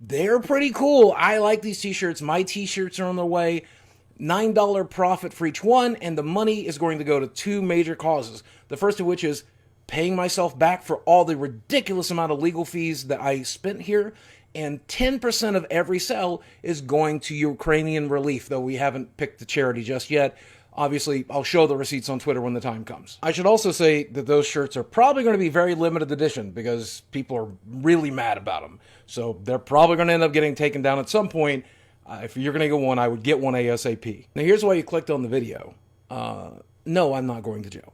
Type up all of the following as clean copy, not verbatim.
They're pretty cool. I like these t-shirts. My t-shirts are on their way. $9 profit for each one, and the money is going to go to two major causes. The first of which is paying myself back for all the ridiculous amount of legal fees that I spent here, and 10% of every sale is going to Ukrainian relief, though we haven't picked the charity just yet. Obviously, I'll show the receipts on Twitter when the time comes. I should also say that those shirts are probably going to be very limited edition because people are really mad about them. So they're probably going to end up getting taken down at some point. If you're going to get one, I would get one ASAP. Now, here's why you clicked on the video. No, I'm not going to jail.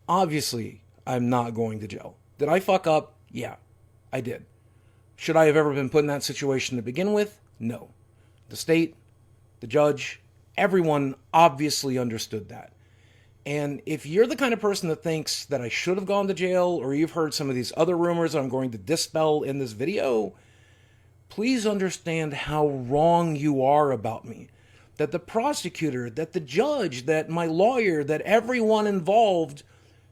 Obviously, I'm not going to jail. Did I fuck up? Yeah, I did. Should I have ever been put in that situation to begin with? No. The state, the judge, everyone obviously understood that. And if you're the kind of person that thinks that I should have gone to jail, or you've heard some of these other rumors I'm going to dispel in this video, please understand how wrong you are about me. That the prosecutor, that the judge, that my lawyer, that everyone involved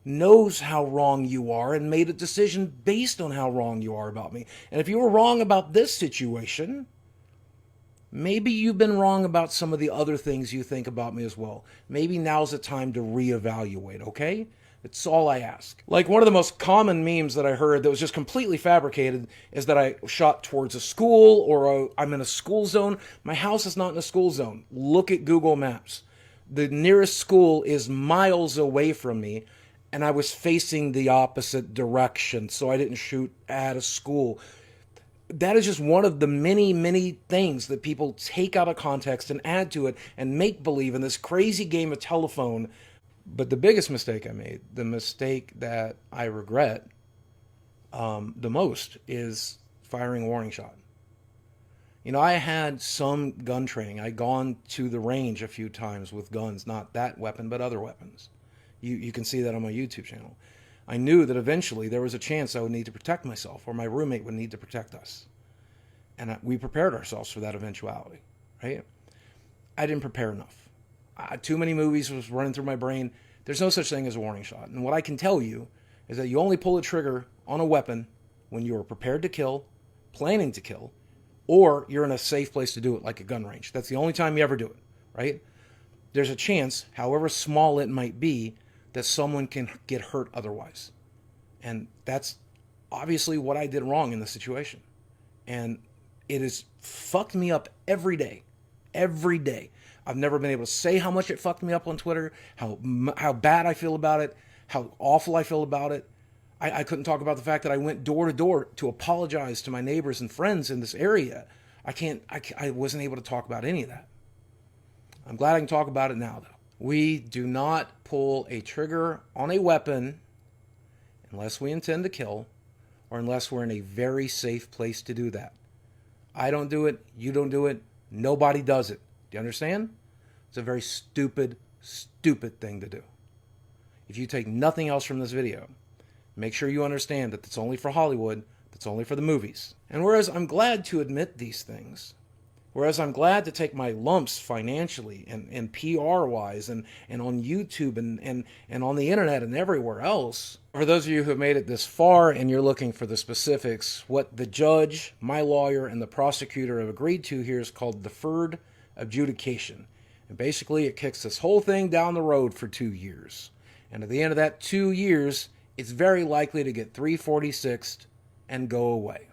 knows how wrong you are and made a decision based on how wrong you are about me. And if you were wrong about this situation, maybe you've been wrong about some of the other things you think about me as well. Maybe now's the time to reevaluate, okay? It's all I ask. Like, one of the most common memes that I heard that was just completely fabricated is that I shot towards a school, or I'm in a school zone. My house is not in a school zone. Look at Google Maps. The nearest school is miles away from me, and I was facing the opposite direction, so I didn't shoot at a school. That is just one of the many, many things that people take out of context and add to it and make believe in this crazy game of telephone. But the biggest mistake I made, the mistake that I regret the most, is firing a warning shot. You know, I had some gun training. I'd gone to the range a few times with guns, not that weapon, but other weapons. You can see that on my YouTube channel. I knew that eventually there was a chance I would need to protect myself, or my roommate would need to protect us. And we prepared ourselves for that eventuality, right? I didn't prepare enough. Too many movies was running through my brain. There's no such thing as a warning shot. And what I can tell you is that you only pull the trigger on a weapon when you are prepared to kill, planning to kill, or you're in a safe place to do it, like a gun range. That's the only time you ever do it, right? There's a chance, however small it might be, that someone can get hurt otherwise. And that's obviously what I did wrong in this situation. And it has fucked me up every day. Every day. I've never been able to say how much it fucked me up on Twitter, how bad I feel about it, how awful I feel about it. I couldn't talk about the fact that I went door to door to apologize to my neighbors and friends in this area. I wasn't able to talk about any of that. I'm glad I can talk about it now, though. We do not pull a trigger on a weapon unless we intend to kill, or unless we're in a very safe place to do that. I don't do it. You don't do it. Nobody does it. Do you understand? It's a very stupid, stupid thing to do. If you take nothing else from this video, make sure you understand that it's only for Hollywood, that's only for the movies. And whereas I'm glad to admit these things, whereas I'm glad to take my lumps financially and PR-wise and on YouTube and on the internet and everywhere else, for those of you who have made it this far and you're looking for the specifics, what the judge, my lawyer, and the prosecutor have agreed to here is called deferred adjudication. And basically it kicks this whole thing down the road for 2 years. And at the end of that 2 years, it's very likely to get 346'd and go away.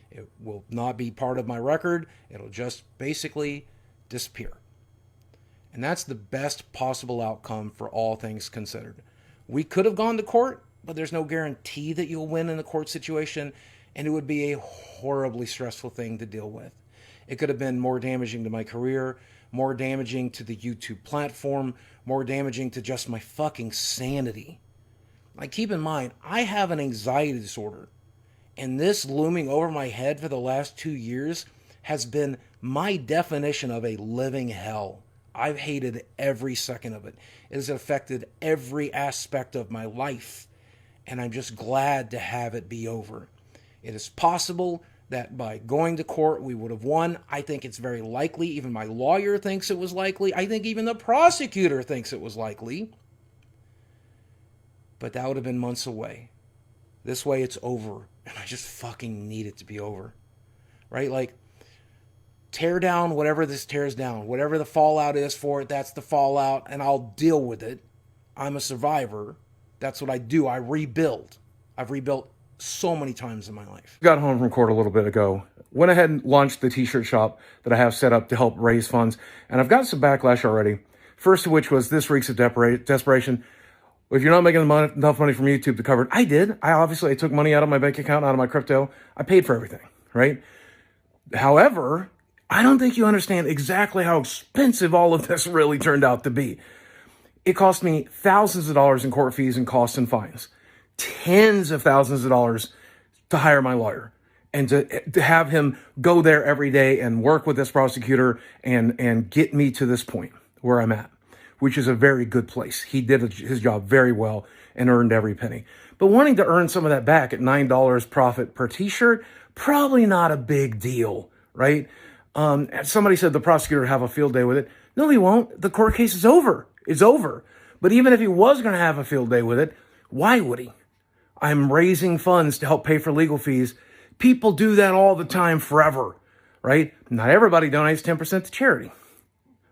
It will not be part of my record. It'll just basically disappear. And that's the best possible outcome for all things considered. We could have gone to court, but there's no guarantee that you'll win in a court situation, and it would be a horribly stressful thing to deal with. It could have been more damaging to my career, more damaging to the YouTube platform, more damaging to just my fucking sanity. Like, keep in mind, I have an anxiety disorder. And this looming over my head for the last 2 years has been my definition of a living hell. I've hated every second of it. It has affected every aspect of my life. And I'm just glad to have it be over. It is possible that by going to court we would have won. I think it's very likely. Even my lawyer thinks it was likely. I think even the prosecutor thinks it was likely. But that would have been months away. This way it's over. And I just fucking need it to be over. right? Like, tear down whatever this tears down. Whatever the fallout is for it, that's the fallout, and I'll deal with it. I'm a survivor. That's what I do. I rebuild. I've rebuilt so many times in my life. Got home from court a little bit ago. Went ahead and launched the t-shirt shop that I have set up to help raise funds. And I've got some backlash already. First of which was, this reeks of desperation. If you're not making enough money from YouTube to cover it, I did. I took money out of my bank account, out of my crypto. I paid for everything, right? However, I don't think you understand exactly how expensive all of this really turned out to be. It cost me thousands of dollars in court fees and costs and fines. Tens of thousands of dollars to hire my lawyer and to have him go there every day and work with this prosecutor and get me to this point where I'm at, which is a very good place. He did his job very well and earned every penny. But wanting to earn some of that back at $9 profit per t-shirt, probably not a big deal, right? Somebody said the prosecutor would have a field day with it. No, he won't. The court case is over. It's over. But even if he was going to have a field day with it, why would he? I'm raising funds to help pay for legal fees. People do that all the time forever, right? Not everybody donates 10% to charity,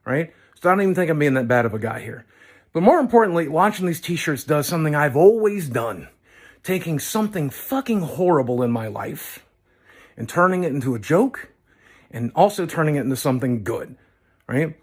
right? So I don't even think I'm being that bad of a guy here. But more importantly, launching these t-shirts does something I've always done. Taking something fucking horrible in my life and turning it into a joke and also turning it into something good, right?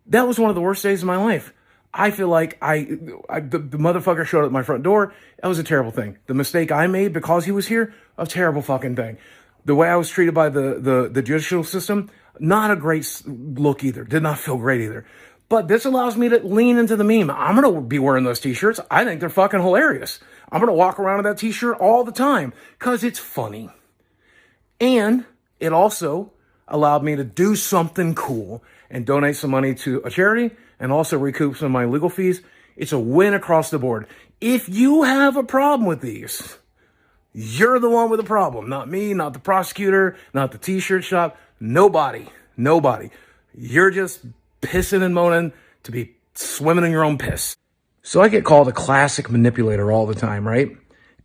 That was one of the worst days of my life. I feel like the motherfucker showed up at my front door. That was a terrible thing. The mistake I made because he was here, a terrible fucking thing. The way I was treated by the judicial system, not a great look either. Did not feel great either. But this allows me to lean into the meme. I'm going to be wearing those t-shirts. I think they're fucking hilarious. I'm going to walk around in that t-shirt all the time because it's funny. And it also allowed me to do something cool and donate some money to a charity and also recoup some of my legal fees. It's a win across the board. If you have a problem with these, you're the one with the problem. Not me, not the prosecutor, not the t-shirt shop. Nobody. You're just pissing and moaning to be swimming in your own piss. So I get called a classic manipulator all the time, right?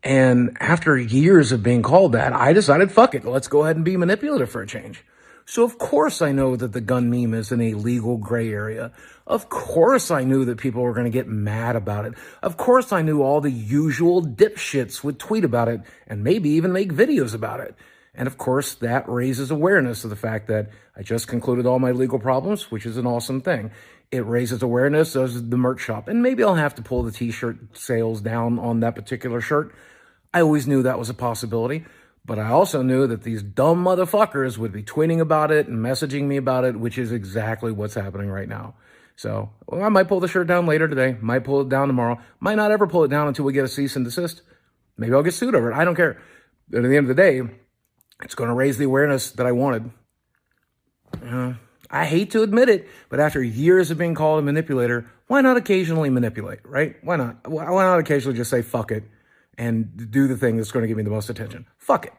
And after years of being called that, I decided, fuck it, let's go ahead and be manipulative for a change. So of course I know that the gun meme is in a legal gray area. Of course I knew that people were going to get mad about it. Of course I knew all the usual dipshits would tweet about it and maybe even make videos about it. And of course that raises awareness of the fact that I just concluded all my legal problems, which is an awesome thing. It raises awareness of the merch shop. And maybe I'll have to pull the t-shirt sales down on that particular shirt. I always knew that was a possibility. But I also knew that these dumb motherfuckers would be tweeting about it and messaging me about it, which is exactly what's happening right now. So I might pull the shirt down later today, might pull it down tomorrow, might not ever pull it down until we get a cease and desist. Maybe I'll get sued over it. I don't care. But at the end of the day, it's going to raise the awareness that I wanted. I hate to admit it, but after years of being called a manipulator, why not occasionally manipulate, right? Why not? Why not occasionally just say, fuck it, and do the thing that's going to give me the most attention? Fuck it.